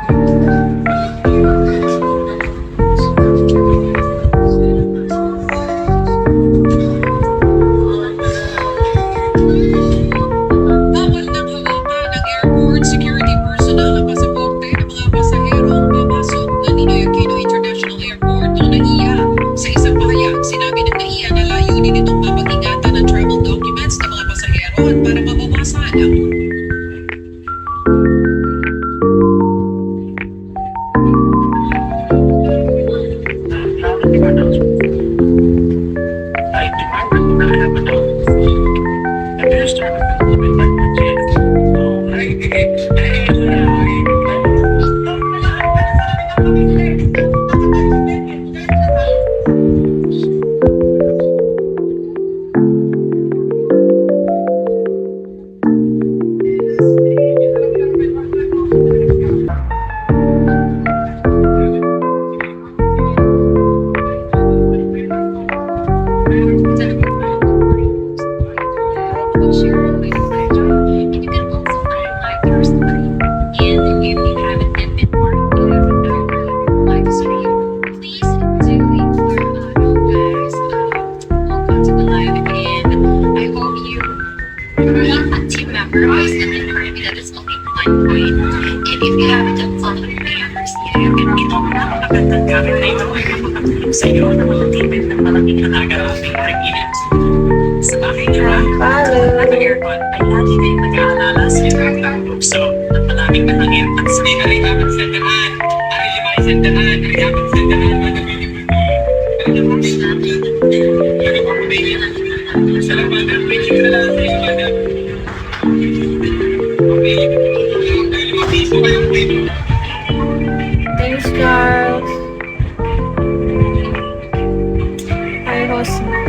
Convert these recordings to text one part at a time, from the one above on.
Bawal ng hawakan ng airport security personnel ang pasaporte ng mga pasahero ang papasok ng Ninoy Aquino International Airport o NAIA. Sa isang pahayag, sinabi ng NAIA na layunin itong mapag-ingatan ng travel documents ng mga pasahero at para mabawasan ang Magandang gamit na ito ay makakatulong sa iyo na makatipid ng malaking halaga ng ating pag-init. Sa aking harap, ang aircon ay lagi kayong nag-aalala sa inyong tukso at malaming nangangin at sa rin dapat sandaan. Ari lima ay sandaan, ari dapat sandaan, madamili mo ito. Kaya natin natin, hindi mo mabihin. Salamat at may kikala sa iyo, madam. Okay, dahil mabiso kayong pwede. Thanks, Charles. Hi, hospital.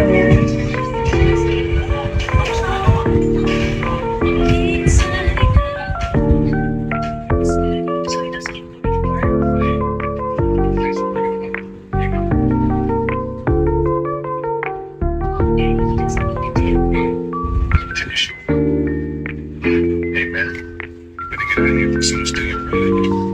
Hey man, you better get out of here as soon as you're ready.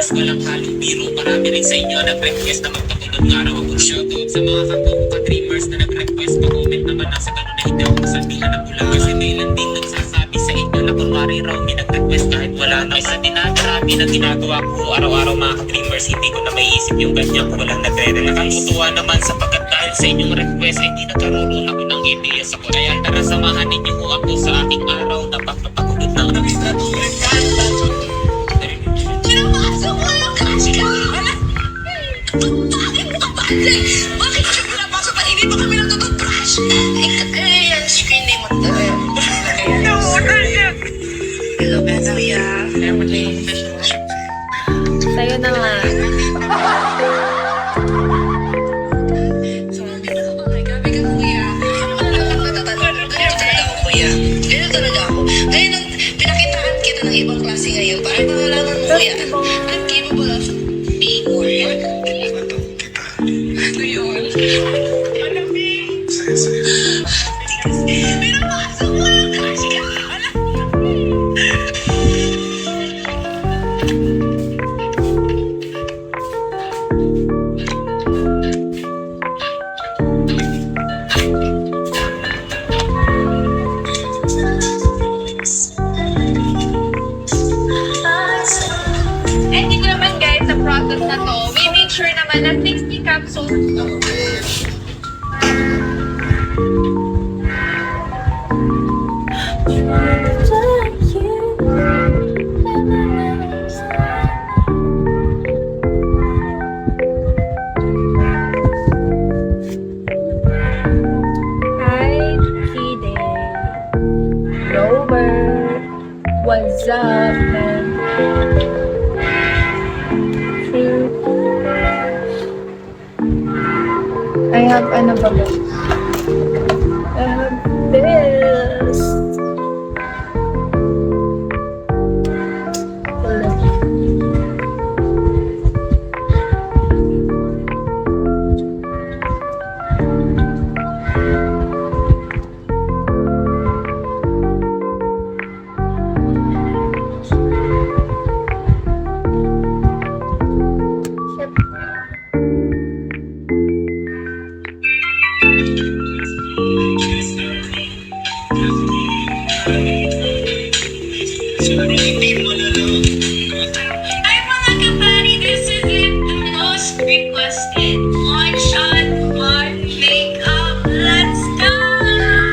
Walang halong biro, marami rin sa inyo nag-request na magpatulog nga raw ako shoutout sa mga ka-dreamers request na nag-request pa comment naman na sa ganun na hindi ako masabihan ng ulang kasi may ilan din nagsasabi sa inyo na kunwari raw may nag-request kahit wala na isa dinadarami na ginagawa ko araw-araw mga ka-dreamers hindi ko na maiisip yung ganyan kung walang nagre-request. Nakatutuwa naman sapagkat dahil sa inyong request ay hindi nagkaroon ako ng ideya sa ko. Kaya tara samahan ninyo ko ako sa aking araw na pagpapagod ng Pinapasok mo lang kasi ka! Bakit mo kapatid? Bakit siya pinapasok pa? Hindi pa kami nagtututbrush? Eh, yung screen name mo to. Hello, Kuya. Sa'yo na nga. Gabi ka, Kuya. Ganito talaga ako, Kuya. Ganito talaga ako. Kaya nung pinakitaan kita ng ibang klase ngayon, parang nangalaman mo, Kuya. Ang game mo pala sa Bigor. Ano yun? Saya, saya. Pinapasok mo lang kasi ka! And dito naman guys, sa process na to, we make sure naman na 60 capsules to. Hi, Kide. Robert. What's up, man? I have ano ba ba? I have this. Ay mga kapari, this is it, the most requested. One shot, one makeup, let's go!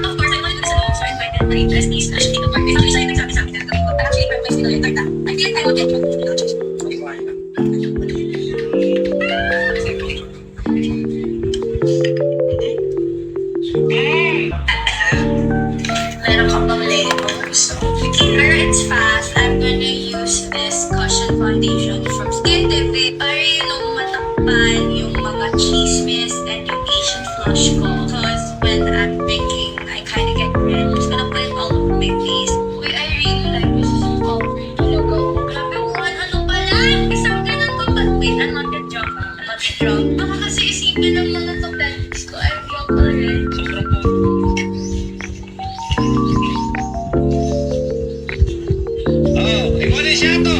Of course, I wanted to do this so I invited my besties. Actually, no part. Isang isa yung nagsabi sa akin na gawin ko. But actually, request nila yung tarta. I feel like I will get one. Meron ka pang labels. Here, it's fast. I'm gonna use this cushion foundation from Skin TV. Para yung matakpan yung mga chismis and yung Asian flush ko. Cause when I'm baking, I kinda get red. I'm just gonna put it all over my face. Uy, I really like this coverage. Talaga. Grabe mo, ano pala? Isang ganun ko pa. Wait, I'm not that drunk. I'm not that drunk. Baka kasi isipin ng mga kapatid ko, I'm drunk already. sobrang po. Ikaw din siya to.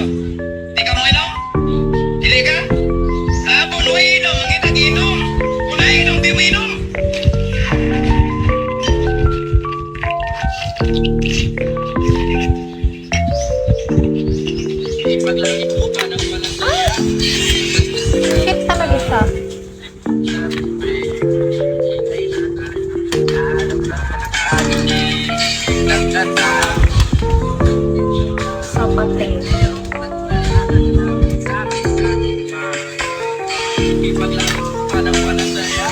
Di ka mo inom? Dili ka? Hapon mo inom, ang itag-inom. Kung nainom, di mo inom. Ipaglangit mo ka ng palataya. Shit talaga siya. Sa patay. Ipaglangit mo ka ng palataya.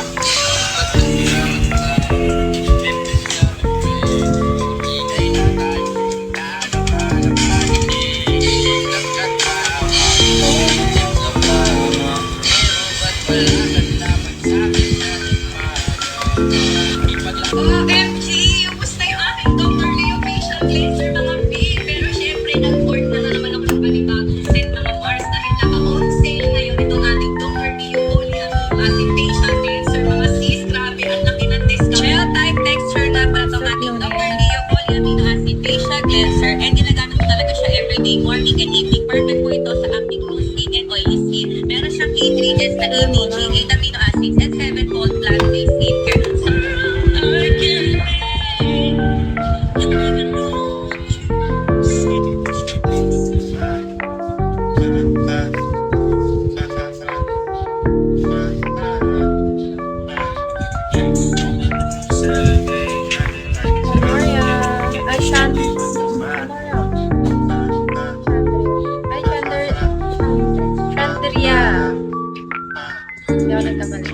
OMG! Ubus na yung aking Dr. Leo facial cleanser mga B. Pero syempre, nag-port na naman ako ng panibagong set mga Mars dahil naka-on sale ngayon itong ating Dr. Leo Polyamine Acid Facial Cleanser mga sis. Grabe, ang laki ng discount. Gel type texture na para itong ating Dr. Leo Polyamine Acid Facial Cleanser. And ginagamit ko talaga siya everyday, morning and evening. Perfect po ito sa ating loose skin and oily skin. Meron siyang 8 ingredients na EDG, 8 amino acids, and 7-fold plant-based skincare. So, Chandria. Hindi ako nagkamali.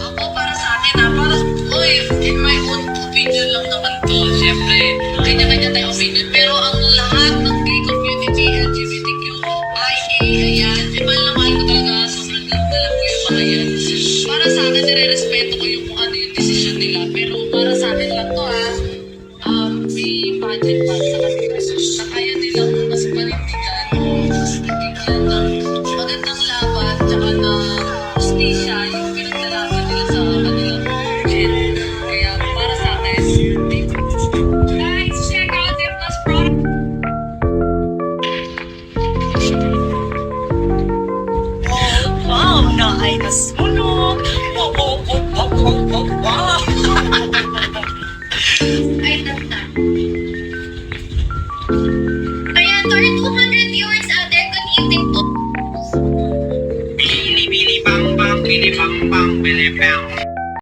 Ako para sa akin parang, in my own opinion lang naman to. Siyempre, kanya-kanya tayong opinion. Pero ang lahat ng gay community, LGBTQIA, ayan, mahal na mahal ko talaga. Sobrang love na love ko yung mga yan. Para sa akin, nire-respeto ko yung kung ano yung decision nila. Pero para sa akin lang to may budget pa sa kanila. Na kaya nilang mas panindigan, mas nabigyan ng magandang laban, tsaka na justisya yung pinaglalaban nila sa kanilang gender. Kaya para sa akin, Guys, check out their plus product. Wow, na ay nasunog. Wow. Ay, tata. Ayan, to our 200 viewers out there, good evening po. Bili bili bang bang bili bang bang bili bang